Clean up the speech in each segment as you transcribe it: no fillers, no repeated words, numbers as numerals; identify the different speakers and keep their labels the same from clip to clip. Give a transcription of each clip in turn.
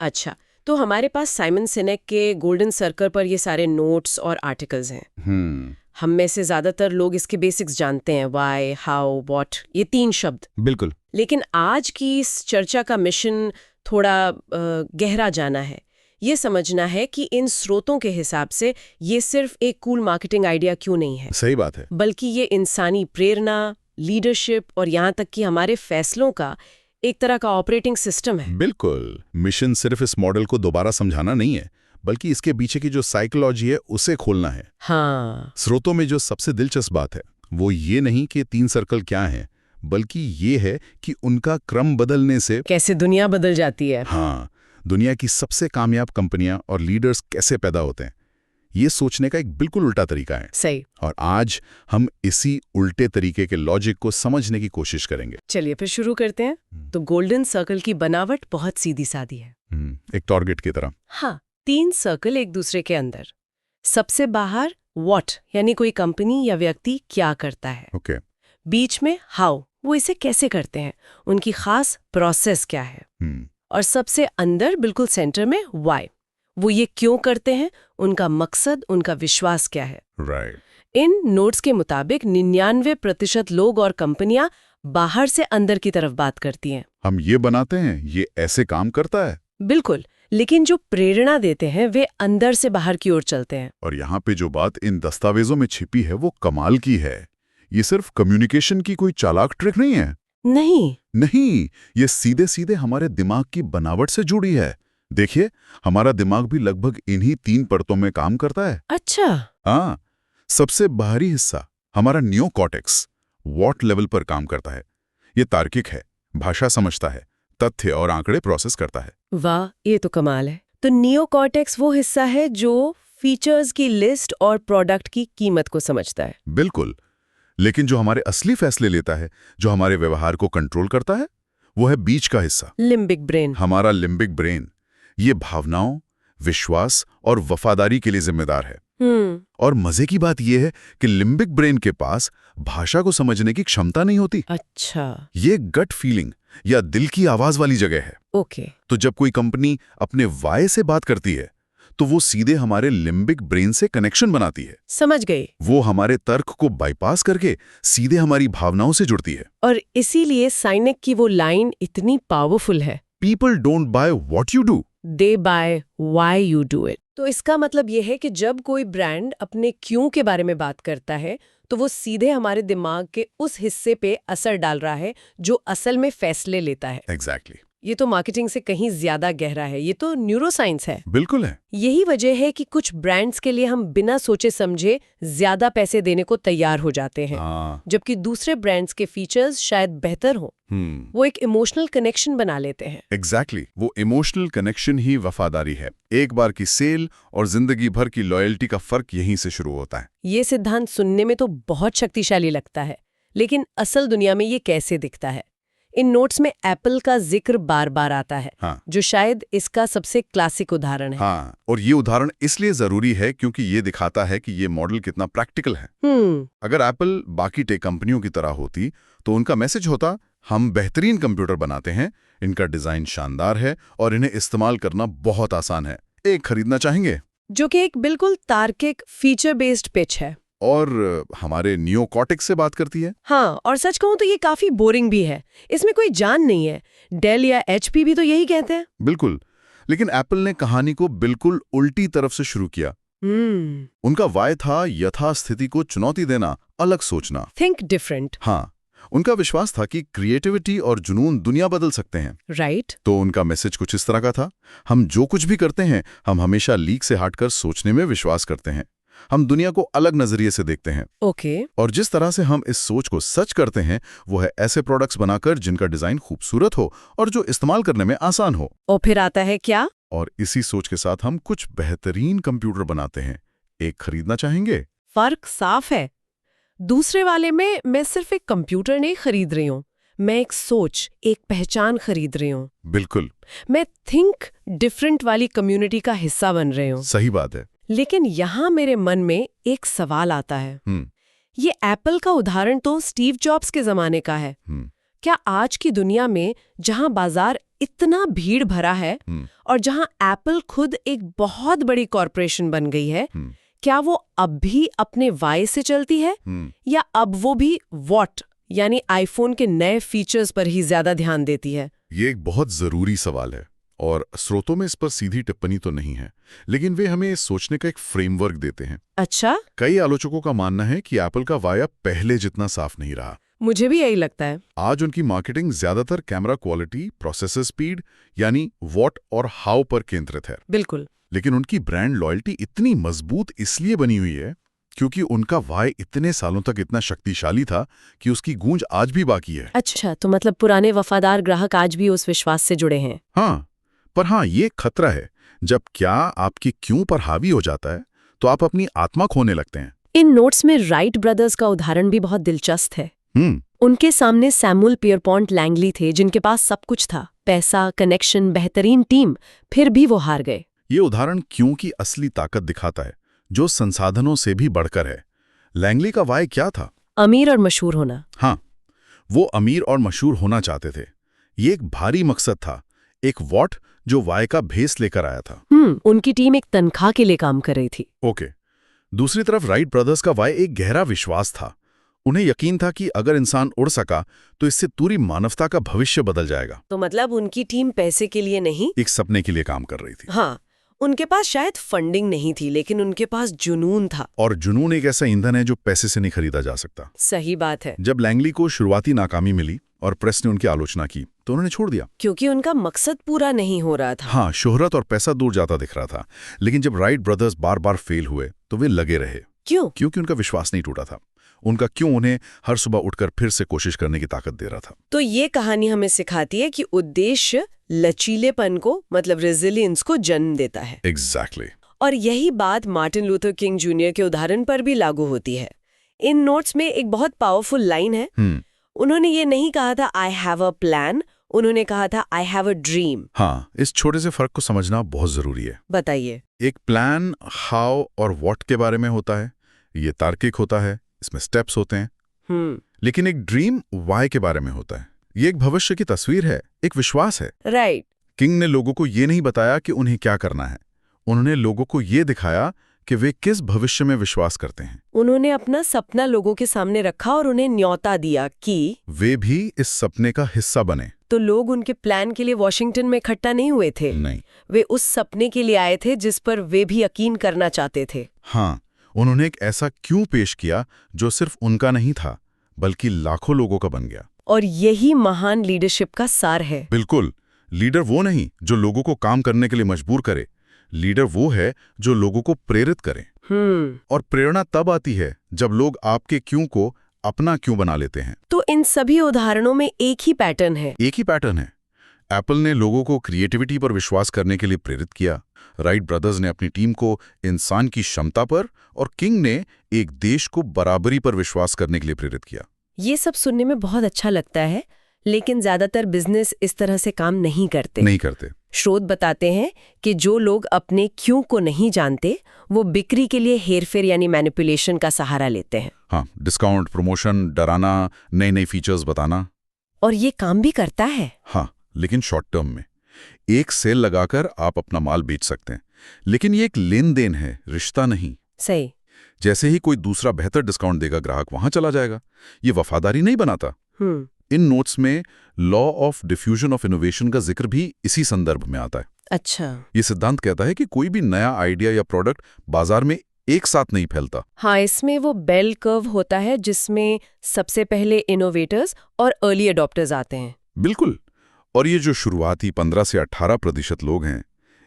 Speaker 1: अच्छा, तो हमारे पास साइमन सिनेक के गोल्डन सर्कल पर ये सारे नोट्स और आर्टिकल्स हैं। हम में से ज्यादातर लोग इसके बेसिक्स जानते हैं, व्हाई, हाउ, व्हाट, ये 3 शब्द।
Speaker 2: बिल्कुल।
Speaker 1: लेकिन आज की इस चर्चा का मिशन थोड़ा गहरा जाना है। ये समझना है कि इन स्रोतों के हिसाब से ये सिर्फ एक कूल मार्केटिंग आइडिया क्यों नहीं है।
Speaker 2: सही बात है।
Speaker 1: बल्कि ये इंसानी प्रेरणा, लीडरशिप और यहाँ तक कि हमारे फैसलों का एक तरह का ऑपरेटिंग सिस्टम है।
Speaker 2: बिल्कुल। मिशन सिर्फ इस मॉडल को दोबारा समझाना नहीं है, बल्कि इसके पीछे की जो साइकोलॉजी है उसे खोलना है।
Speaker 1: हाँ।
Speaker 2: स्रोतों में जो सबसे दिलचस्प बात है वो ये नहीं कि 3 सर्कल क्या हैं, बल्कि ये है कि उनका क्रम बदलने से
Speaker 1: कैसे दुनिया बदल जाती है।
Speaker 2: हाँ, दुनिया की सबसे कामयाब कंपनियां और लीडर्स कैसे पैदा होते हैं, ये सोचने का एक बिल्कुल उल्टा तरीका है।
Speaker 1: सही।
Speaker 2: और आज हम इसी उल्टे तरीके के लॉजिक को समझने की कोशिश करेंगे।
Speaker 1: चलिए फिर शुरू करते हैं। तो गोल्डन सर्कल की बनावट बहुत सीधी सादी है।
Speaker 2: एक टारगेट की तरह।
Speaker 1: हाँ, 3 सर्कल एक दूसरे के अंदर। सबसे बाहर व्हाट, यानी कोई कंपनी या व्यक्ति क्या करता है।
Speaker 2: ओके।
Speaker 1: बीच में हाउ, वो इसे कैसे करते हैं, उनकी खास प्रोसेस क्या है। और सबसे अंदर बिल्कुल सेंटर में व्हाई, वो ये क्यों करते हैं, उनका मकसद, उनका विश्वास क्या है।
Speaker 2: राइट।
Speaker 1: इन नोट्स के मुताबिक 99% लोग और कंपनियां बाहर से अंदर की तरफ बात करती हैं।
Speaker 2: हम ये बनाते हैं, ये ऐसे काम करता है।
Speaker 1: बिल्कुल, लेकिन जो प्रेरणा देते हैं वे अंदर से बाहर की ओर चलते हैं।
Speaker 2: और यहाँ पे जो बात इन दस्तावेजों में छिपी है वो कमाल की है। ये सिर्फ कम्युनिकेशन की कोई चालाक ट्रिक नहीं है। नहीं, ये सीधे सीधे हमारे दिमाग की बनावट से जुड़ी है। देखिए, हमारा दिमाग भी लगभग इन्हीं 3 परतों में काम करता है।
Speaker 1: अच्छा।
Speaker 2: हाँ, सबसे बाहरी हिस्सा हमारा नियोकॉर्टेक्स वॉट लेवल पर काम करता है। ये तार्किक है, भाषा समझता है, तथ्य और आंकड़े प्रोसेस करता है।
Speaker 1: वाह, ये तो कमाल है। तो नियोकॉर्टेक्स वो हिस्सा है जो फीचर्स की लिस्ट और प्रोडक्ट की कीमत को समझता है।
Speaker 2: बिल्कुल। लेकिन जो हमारे असली फैसले लेता है, जो हमारे व्यवहार को कंट्रोल करता है, वो है बीच का हिस्सा,
Speaker 1: लिम्बिक ब्रेन।
Speaker 2: हमारा लिम्बिक ब्रेन। ये भावनाओं, विश्वास और वफादारी के लिए जिम्मेदार है। और मजे की बात यह है कि लिम्बिक ब्रेन के पास भाषा को समझने की क्षमता नहीं होती।
Speaker 1: अच्छा।
Speaker 2: ये गट फीलिंग या दिल की आवाज वाली जगह है।
Speaker 1: ओके।
Speaker 2: तो जब कोई कंपनी अपने वाय से बात करती है तो वो सीधे हमारे लिम्बिक ब्रेन से कनेक्शन बनाती है।
Speaker 1: समझ गई।
Speaker 2: वो हमारे तर्क को बाईपास करके सीधे हमारी भावनाओं से जुड़ती है।
Speaker 1: और इसीलिए साइनेक की वो लाइन इतनी पावरफुल है,
Speaker 2: people don't buy what you do,
Speaker 1: they buy why you do it. तो इसका मतलब यह है कि जब कोई ब्रांड अपने क्यों के बारे में बात करता है तो वो सीधे हमारे दिमाग के उस हिस्से पे असर डाल रहा है जो असल में फैसले लेता है।
Speaker 2: एग्जैक्टली।
Speaker 1: ये तो मार्केटिंग से कहीं ज्यादा गहरा है, ये तो न्यूरोसाइंस है।
Speaker 2: बिल्कुल है।
Speaker 1: यही वजह है कि कुछ ब्रांड्स के लिए हम बिना सोचे समझे ज्यादा पैसे देने को तैयार हो जाते हैं, जबकि दूसरे ब्रांड्स के फीचर्स शायद बेहतर हो। वो एक इमोशनल कनेक्शन बना लेते हैं।
Speaker 2: एग्जैक्टली। वो इमोशनल कनेक्शन ही वफादारी है। एक बार की सेल और जिंदगी भर की लॉयल्टी का फर्क यहीं से शुरू होता है।
Speaker 1: ये सिद्धांत सुनने में तो बहुत शक्तिशाली लगता है, लेकिन असल दुनिया में ये कैसे दिखता है? इन नोट्स में एप्पल का जिक्र बार बार आता है।
Speaker 2: हाँ।
Speaker 1: जो शायद इसका सबसे क्लासिक उदाहरण है।
Speaker 2: हाँ, और ये उदाहरण इसलिए जरूरी है क्योंकि ये दिखाता है कि ये मॉडल कितना प्रैक्टिकल है। अगर एप्पल बाकी टेक कंपनियों की तरह होती तो उनका मैसेज होता, हम बेहतरीन कंप्यूटर बनाते हैं, इनका डिजाइन शानदार है और इन्हें इस्तेमाल करना बहुत आसान है, एक खरीदना चाहेंगे।
Speaker 1: जो कि एक बिल्कुल तार्किक फीचर बेस्ड पिच है
Speaker 2: और हमारे नियोकॉर्टेक्स से बात करती है।
Speaker 1: हाँ, और सच कहूं तो ये काफी बोरिंग भी है, इसमें कोई जान नहीं है। डेल या एचपी भी तो यही कहते हैं।
Speaker 2: बिल्कुल। लेकिन एप्पल ने कहानी को बिल्कुल उल्टी तरफ से शुरू किया। उनका वाय था यथास्थिति को चुनौती देना, अलग सोचना,
Speaker 1: थिंक डिफरेंट।
Speaker 2: हाँ, उनका विश्वास था कि क्रिएटिविटी और जुनून दुनिया बदल सकते हैं।
Speaker 1: राइट।
Speaker 2: तो उनका मैसेज कुछ इस तरह का था, हम जो कुछ भी करते हैं हम हमेशा लीक से हटकर सोचने में विश्वास करते हैं, हम दुनिया को अलग नजरिए से देखते हैं।
Speaker 1: ओके।
Speaker 2: और जिस तरह से हम इस सोच को सच करते हैं वो है ऐसे प्रोडक्ट्स बनाकर जिनका डिजाइन खूबसूरत हो और जो इस्तेमाल करने में आसान हो।
Speaker 1: और फिर आता है क्या?
Speaker 2: और इसी सोच के साथ हम कुछ बेहतरीन कंप्यूटर बनाते हैं, एक खरीदना चाहेंगे।
Speaker 1: फर्क साफ है। दूसरे वाले में मैं सिर्फ एक कंप्यूटर नहीं खरीद रही हूँ, मैं एक सोच, एक पहचान खरीद रही हूँ।
Speaker 2: बिल्कुल।
Speaker 1: मैं थिंक डिफरेंट वाली कम्युनिटी का हिस्सा बन रही हूँ।
Speaker 2: सही बात है।
Speaker 1: लेकिन यहाँ मेरे मन में एक सवाल आता है। ये एप्पल का उदाहरण तो स्टीव जॉब्स के जमाने का है। क्या आज की दुनिया में जहाँ बाजार इतना भीड़ भरा है और जहां एप्पल खुद एक बहुत बड़ी कॉरपोरेशन बन गई है, क्या वो अब भी अपने वाई से चलती है या अब वो भी वॉट यानी आईफोन के नए फीचर्स पर ही ज्यादा ध्यान देती है?
Speaker 2: ये एक बहुत जरूरी सवाल है और स्रोतों में इस पर सीधी टिप्पणी तो नहीं है, लेकिन वे हमें सोचने का एक फ्रेमवर्क देते हैं।
Speaker 1: अच्छा,
Speaker 2: कई आलोचकों का मानना है कि एप्पल का वाई अब पहले जितना साफ नहीं रहा।
Speaker 1: मुझे भी यही लगता है।
Speaker 2: आज उनकी मार्केटिंग ज्यादातर कैमरा क्वालिटी, प्रोसेसर स्पीड यानी व्हाट और हाउ पर केंद्रित है।
Speaker 1: बिल्कुल।
Speaker 2: लेकिन उनकी ब्रांड लॉयल्टी इतनी मजबूत इसलिए बनी हुई है क्योंकि उनका वाई इतने सालों तक इतना शक्तिशाली था कि उसकी गूंज आज भी बाकी है।
Speaker 1: अच्छा, तो मतलब पुराने वफादार ग्राहक आज भी उस विश्वास से जुड़े हैं।
Speaker 2: हाँ, पर हाँ, ये खतरा है जब क्या आपकी क्यों पर हावी हो जाता है तो आप अपनी आत्मा खोने लगते हैं।
Speaker 1: इन नोट्स में राइट ब्रदर्स का उदाहरण भी बहुत दिलचस्प है। उनके सामने सैमुअल पियरपॉन्ट लैंगली थे जिनके पास सब कुछ था, पैसा, कनेक्शन, बेहतरीन टीम, फिर भी वो हार गए।
Speaker 2: ये उदाहरण क्यों की असली ताकत दिखाता है, जो संसाधनों से भी बढ़कर है। लैंगली का वाई क्या था?
Speaker 1: अमीर और मशहूर होना।
Speaker 2: हाँ, वो अमीर और मशहूर होना चाहते थे। ये एक भारी मकसद था, एक वॉट जो वाई का भेस लेकर आया था।
Speaker 1: उनकी टीम एक तनख्वाह के लिए काम कर रही थी।
Speaker 2: ओके। दूसरी तरफ राइट ब्रदर्स का वाई एक गहरा विश्वास था। उन्हें यकीन था कि अगर इंसान उड़ सका तो इससे पूरी मानवता का भविष्य बदल जाएगा।
Speaker 1: तो मतलब उनकी टीम पैसे के लिए नहीं,
Speaker 2: एक सपने के लिए काम कर रही थी।
Speaker 1: हाँ, उनके पास शायद फंडिंग नहीं थी, लेकिन उनके पास जुनून था।
Speaker 2: और जुनून एक ऐसा ईंधन है जो पैसे से नहीं खरीदा जा सकता।
Speaker 1: सही बात है।
Speaker 2: जब लैंगली को शुरुआती नाकामी मिली और प्रेस ने उनकी आलोचना की तो उन्होंने छोड़ दिया,
Speaker 1: क्योंकि उनका मकसद पूरा नहीं हो रहा था।
Speaker 2: हाँ, शोहरत और पैसा दूर जाता दिख रहा था। लेकिन जब राइट ब्रदर्स बार बार फेल हुए तो वे लगे रहे।
Speaker 1: क्यों?
Speaker 2: क्योंकि उनका विश्वास नहीं टूटा था। उनका क्यों उन्हें हर सुबह उठकर फिर से कोशिश करने की ताकत दे रहा था।
Speaker 1: तो ये कहानी हमें सिखाती है कि उद्देश्य लचीलेपन को, मतलब रेजिलियंस को जन्म देता है।
Speaker 2: एग्जैक्टली।
Speaker 1: और यही बात मार्टिन लूथर किंग जूनियर के उदाहरण पर भी लागू होती है। इन नोट्स में एक बहुत पावरफुल लाइन है। उन्होंने ये नहीं कहा था आई हैव अ प्लान, उन्होंने कहा था आई हैव अ ड्रीम।
Speaker 2: हाँ, इस छोटे से फर्क को समझना बहुत जरूरी है।
Speaker 1: बताइए।
Speaker 2: एक प्लान हाउ और व्हाट के बारे में होता है, ये तार्किक होता है, इसमें स्टेप्स होते हैं। लेकिन एक ड्रीम वाई के बारे में होता है। ये एक भविष्य की तस्वीर है, एक विश्वास है।
Speaker 1: राइट।
Speaker 2: किंग ने लोगों को ये नहीं बताया कि उन्हें क्या करना है, उन्होंने लोगों को ये दिखाया कि वे किस भविष्य में विश्वास करते हैं।
Speaker 1: उन्होंने अपना सपना लोगों के सामने रखा और उन्हें न्योता दिया कि
Speaker 2: वे भी इस सपने का हिस्सा बने।
Speaker 1: तो लोग उनके प्लान के लिए वॉशिंगटन में इकट्ठा नहीं हुए थे।
Speaker 2: नहीं,
Speaker 1: वे उस सपने के लिए आए थे जिस पर वे भी यकीन करना चाहते थे।
Speaker 2: हाँ, उन्होंने एक ऐसा क्यों पेश किया जो सिर्फ उनका नहीं था बल्कि लाखों लोगों का बन गया।
Speaker 1: और यही महान लीडरशिप का सार है।
Speaker 2: बिल्कुल। लीडर वो नहीं जो लोगों को काम करने के लिए मजबूर करे, लीडर वो है जो लोगों को प्रेरित करे। और प्रेरणा तब आती है जब लोग आपके क्यों को अपना क्यों बना लेते हैं।
Speaker 1: तो इन सभी उदाहरणों में एक ही पैटर्न है।
Speaker 2: एक ही पैटर्न है। एप्पल ने लोगों को क्रिएटिविटी पर विश्वास करने के लिए प्रेरित किया, राइट ब्रदर्स ने अपनी टीम को इंसान की क्षमता पर, और किंग ने एक देश को बराबरी पर विश्वास करने के लिए प्रेरित किया।
Speaker 1: ये सब सुनने में बहुत अच्छा लगता है, लेकिन ज्यादातर बिजनेस इस तरह से काम नहीं करते। स्रोत बताते हैं कि जो लोग अपने क्यों को नहीं जानते वो बिक्री के लिए हेरफेर यानी मैनिपुलेशन का सहारा लेते हैं।
Speaker 2: हाँ, डिस्काउंट, प्रमोशन, डराना, नए नए फीचर्स बताना।
Speaker 1: और ये काम भी करता है।
Speaker 2: हाँ, लेकिन शॉर्ट टर्म में। एक सेल लगाकर आप अपना माल बेच सकते हैं, लेकिन ये एक लेन देन है, रिश्ता नहीं।
Speaker 1: सही।
Speaker 2: जैसे ही कोई दूसरा बेहतर डिस्काउंट देगा, ग्राहक वहां चला जाएगा। ये वफादारी नहीं बनाता। इन नोट्स में law of diffusion of innovation का जिक्र भी इसी संदर्भ में आता है।
Speaker 1: अच्छा।
Speaker 2: ये सिद्धांत कहता है कि कोई भी नया आइडिया या प्रोडक्ट बाजार में एक साथ नहीं फैलता।
Speaker 1: हाँ, इसमें वो बेल कर्व होता है जिसमें सबसे पहले इनोवेटर्स और अर्ली अडॉप्टर्स आते हैं।
Speaker 2: बिल्कुल। और ये जो शुरुआती 15 से 18% लोग हैं,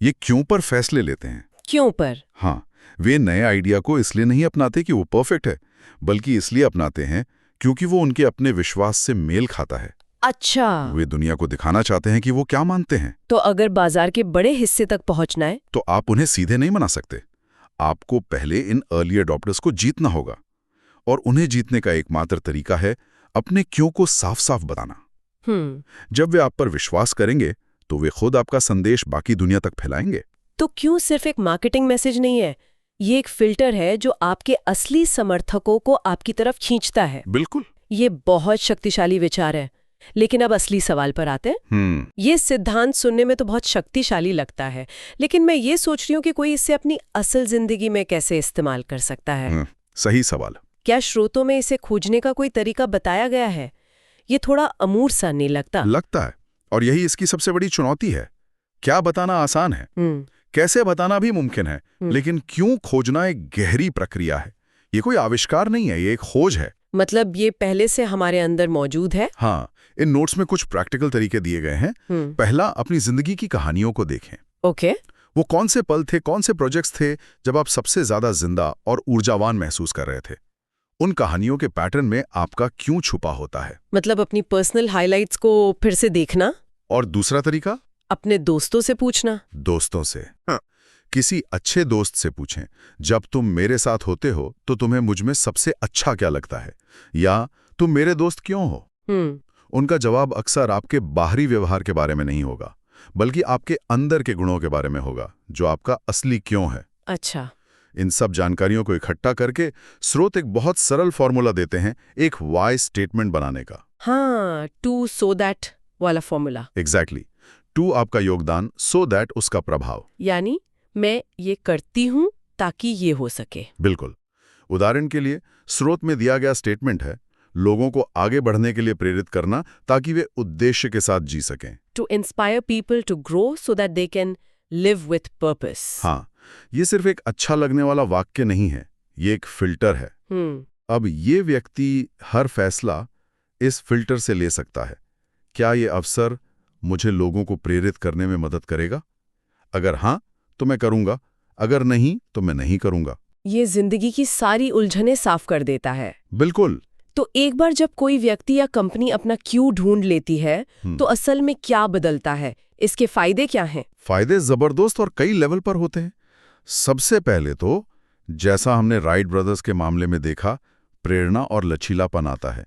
Speaker 2: ये क्यों पर फैसले लेते हैं।
Speaker 1: क्यों पर?
Speaker 2: हाँ, वे नए आइडिया को इसलिए नहीं अपनाते कि वो परफेक्ट है, बल्कि इसलिए अपनाते हैं क्योंकि वो उनके अपने विश्वास से मेल खाता है।
Speaker 1: अच्छा।
Speaker 2: वे दुनिया को दिखाना चाहते हैं कि वो क्या मानते हैं।
Speaker 1: तो अगर बाजार के बड़े हिस्से तक पहुंचना है
Speaker 2: तो आप उन्हें सीधे नहीं मना सकते। आपको पहले इन अर्ली अडॉप्टर्स को जीतना होगा, और उन्हें जीतने का एकमात्र तरीका है अपने क्यों को साफ साफ बताना। जब वे आप पर विश्वास करेंगे तो वे खुद आपका संदेश बाकी दुनिया तक फैलाएंगे।
Speaker 1: तो क्यों सिर्फ एक मार्केटिंग मैसेज नहीं है, ये एक फिल्टर है जो आपके असली समर्थकों को आपकी तरफ खींचता है।
Speaker 2: बिल्कुल।
Speaker 1: ये बहुत शक्तिशाली विचार है। लेकिन अब असली सवाल पर आते हैं। ये सिद्धांत सुनने में तो बहुत शक्तिशाली लगता है, लेकिन मैं ये सोच रही हूँ कि कोई इसे अपनी असल जिंदगी में कैसे इस्तेमाल कर सकता है।
Speaker 2: सही सवाल।
Speaker 1: क्या स्रोतों में इसे खोजने का कोई तरीका बताया गया है? ये थोड़ा अमूर्त सा नहीं लगता?
Speaker 2: लगता है, और यही इसकी सबसे बड़ी चुनौती है। क्या बताना आसान है, कैसे बताना भी मुमकिन है, लेकिन क्यों खोजना एक गहरी प्रक्रिया है। ये कोई आविष्कार नहीं है, ये एक खोज है।
Speaker 1: मतलब ये पहले से हमारे अंदर मौजूद है?
Speaker 2: हाँ, इन नोट्स में कुछ प्रैक्टिकल तरीके दिए गए हैं। पहला, अपनी जिंदगी की कहानियों को देखें।
Speaker 1: ओके।
Speaker 2: वो कौन से पल थे, कौन से प्रोजेक्ट्स थे जब आप सबसे ज्यादा जिंदा और ऊर्जावान महसूस कर रहे थे। उन कहानियों के पैटर्न में आपका क्यों छुपा होता है।
Speaker 1: मतलब अपनी पर्सनल हाइलाइट्स को फिर से देखना।
Speaker 2: और दूसरा तरीका,
Speaker 1: अपने दोस्तों से पूछना।
Speaker 2: दोस्तों से, हाँ, किसी अच्छे दोस्त से पूछें, जब तुम मेरे साथ होते हो तो तुम्हें मुझ में सबसे अच्छा क्या लगता है, या तुम मेरे दोस्त क्यों हो। उनका जवाब अक्सर आपके बाहरी व्यवहार के बारे में नहीं होगा, बल्कि आपके अंदर के गुणों के बारे में होगा, जो आपका असली क्यों है।
Speaker 1: अच्छा।
Speaker 2: इन सब जानकारियों को इकट्ठा करके स्रोत एक बहुत सरल फॉर्मूला देते हैं, एक वाई स्टेटमेंट बनाने का।
Speaker 1: हाँ, टू सो दैट वाला फॉर्मूला।
Speaker 2: एग्जैक्टली। टू आपका योगदान, सो दैट उसका प्रभाव।
Speaker 1: यानी मैं ये करती हूँ ताकि ये हो सके।
Speaker 2: बिल्कुल। उदाहरण के लिए स्रोत में दिया गया स्टेटमेंट है, लोगों को आगे बढ़ने के लिए प्रेरित करना ताकि वे उद्देश्य के साथ जी सकें।
Speaker 1: To inspire people to grow so that they can live with purpose.
Speaker 2: हाँ, ये सिर्फ एक अच्छा लगने वाला वाक्य नहीं है, ये एक फिल्टर है। अब ये व्यक्ति हर फैसला इस फिल्टर से ले सकता है। क्या ये अवसर मुझे लोगों को प्रेरित करने में मदद करेगा? अगर हाँ, तो मैं करूंगा, अगर नहीं तो मैं नहीं करूंगा।
Speaker 1: ये जिंदगी की सारी उलझनें साफ कर देता है।
Speaker 2: बिल्कुल।
Speaker 1: तो एक बार जब कोई व्यक्ति या कंपनी अपना क्यों ढूंढ लेती है, तो असल में क्या बदलता है? इसके फायदे क्या हैं?
Speaker 2: फायदे जबरदस्त और कई लेवल पर होते हैं। सबसे पहले तो, जैसा हमने राइट ब्रदर्स के मामले में देखा, प्रेरणा और लचीलापन आता है।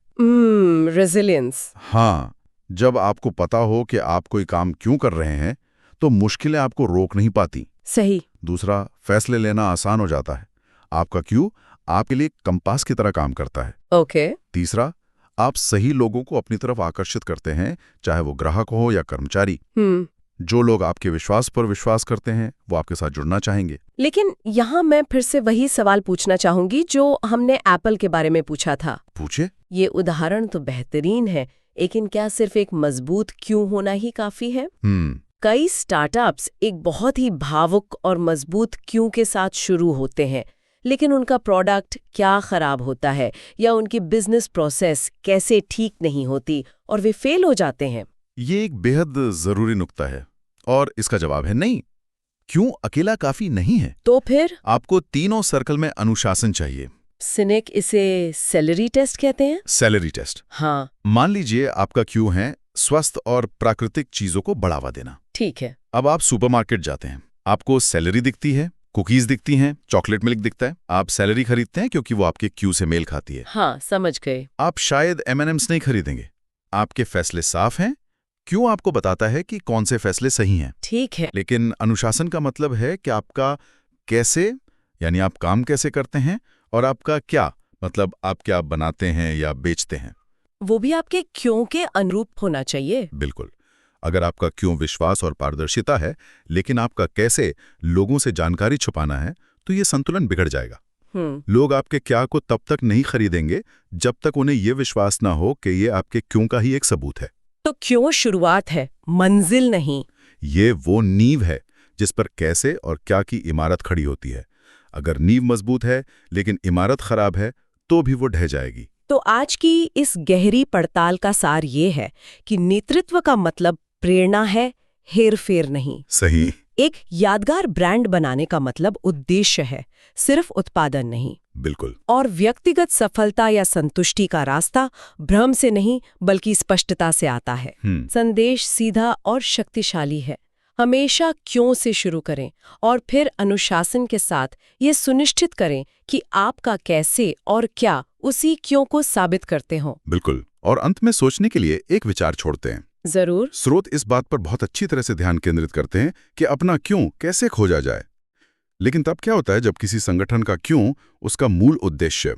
Speaker 1: रेजिलियंस।
Speaker 2: हाँ, जब आपको पता हो कि आप कोई काम क्यों कर रहे हैं, तो मुश्किलें आपको रोक नहीं पाती।
Speaker 1: सही।
Speaker 2: दूसरा, फैसले लेना आसान हो जाता है। आपका क्यों आपके लिए कंपास की तरह काम करता है।
Speaker 1: ओके।
Speaker 2: तीसरा, आप सही लोगों को अपनी तरफ आकर्षित करते हैं, चाहे वो ग्राहक हो या कर्मचारी। जो लोग आपके विश्वास पर विश्वास करते हैं, वो आपके साथ जुड़ना चाहेंगे।
Speaker 1: लेकिन यहाँ मैं फिर से वही सवाल पूछना चाहूंगी जो हमने एप्पल के बारे में पूछा था।
Speaker 2: पूछे।
Speaker 1: ये उदाहरण तो बेहतरीन है, लेकिन क्या सिर्फ एक मजबूत क्यों होना ही काफी है? कई स्टार्टअप्स एक बहुत ही भावुक और मजबूत क्यों के साथ शुरू होते हैं, लेकिन उनका प्रोडक्ट क्या खराब होता है या उनकी बिजनेस प्रोसेस कैसे ठीक नहीं होती और वे फेल हो जाते हैं।
Speaker 2: ये एक बेहद जरूरी नुक्ता है, और इसका जवाब है नहीं। क्यों अकेला काफी नहीं है।
Speaker 1: तो फिर
Speaker 2: आपको तीनों सर्कल में अनुशासन चाहिए।
Speaker 1: सिनेक इसे सैलरी टेस्ट कहते हैं।
Speaker 2: Salary test.
Speaker 1: हाँ।
Speaker 2: मान लीजिए आपका क्यों है स्वस्थ और प्राकृतिक चीजों को बढ़ावा देना।
Speaker 1: ठीक है।
Speaker 2: अब आप सुपरमार्केट जाते हैं, आपको सैलरी दिखती है, कुकीज दिखती हैं, चॉकलेट मिल्क दिखता है। आप सैलरी खरीदते हैं क्योंकि वो आपके क्यू से मेल खाती है।
Speaker 1: हाँ, समझ गए।
Speaker 2: आप शायद M&M's नहीं खरीदेंगे। आपके फैसले साफ हैं, क्यों आपको बताता है कि कौन से फैसले सही हैं।
Speaker 1: ठीक है।
Speaker 2: लेकिन अनुशासन का मतलब है कि आपका कैसे, यानी आप काम कैसे करते हैं, और आपका क्या, मतलब आप क्या बनाते हैं या बेचते हैं,
Speaker 1: वो भी आपके क्यों के अनुरूप होना चाहिए।
Speaker 2: बिल्कुल। अगर आपका क्यों विश्वास और पारदर्शिता है, लेकिन आपका कैसे लोगों से जानकारी छुपाना है, तो ये संतुलन बिगड़ जाएगा। लोग आपके क्या को तब तक नहीं खरीदेंगे जब तक उन्हें ये विश्वास ना हो कि ये आपके क्यों का ही एक सबूत है।
Speaker 1: तो क्यों शुरुआत है, मंजिल नहीं।
Speaker 2: ये वो नींव है जिस पर कैसे और क्या की इमारत खड़ी होती है। अगर नींव मजबूत है लेकिन इमारत खराब है, तो भी वो ढह जाएगी।
Speaker 1: तो आज की इस गहरी पड़ताल का सार ये है कि नेतृत्व का मतलब प्रेरणा है, हेर-फेर नहीं।
Speaker 2: सही।
Speaker 1: एक यादगार ब्रांड बनाने का मतलब उद्देश्य है, सिर्फ उत्पादन नहीं।
Speaker 2: बिल्कुल।
Speaker 1: और व्यक्तिगत सफलता या संतुष्टि का रास्ता भ्रम से नहीं बल्कि स्पष्टता से आता है। संदेश सीधा और शक्तिशाली है। हमेशा क्यों से शुरू करें और फिर अनुशासन के साथ ये सुनिश्चित करें कि आपका कैसे और क्या उसी क्यों को साबित करते हों।
Speaker 2: बिल्कुल। और अंत में सोचने के लिए एक विचार छोड़ते हैं।
Speaker 1: जरूर।
Speaker 2: स्रोत इस बात पर बहुत अच्छी तरह से ध्यान केंद्रित करते हैं कि अपना क्यों कैसे खोजा जाए। लेकिन तब क्या होता है जब किसी संगठन का क्यों उसका मूल उद्देश्य,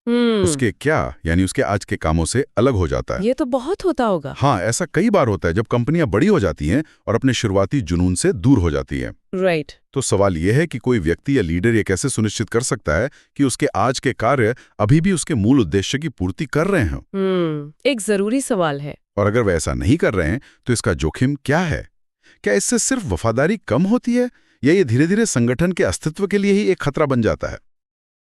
Speaker 2: उसके क्या यानी उसके आज के कामों से अलग हो जाता है।
Speaker 1: ये तो बहुत होता होगा।
Speaker 2: हाँ, ऐसा कई बार होता है जब कंपनियां बड़ी हो जाती हैं और अपने शुरुआती जुनून से दूर हो जाती हैं।
Speaker 1: राइट।
Speaker 2: तो सवाल यह है कि कोई व्यक्ति या लीडर ये कैसे सुनिश्चित कर सकता है कि उसके आज के कार्य अभी भी उसके मूल उद्देश्य की पूर्ति कर रहे हों।
Speaker 1: एक जरूरी सवाल है।
Speaker 2: और अगर वे ऐसा नहीं कर रहे हैं तो इसका जोखिम क्या है? क्या इससे सिर्फ वफादारी कम होती है या ये धीरे धीरे संगठन के अस्तित्व के लिए ही एक खतरा बन जाता है?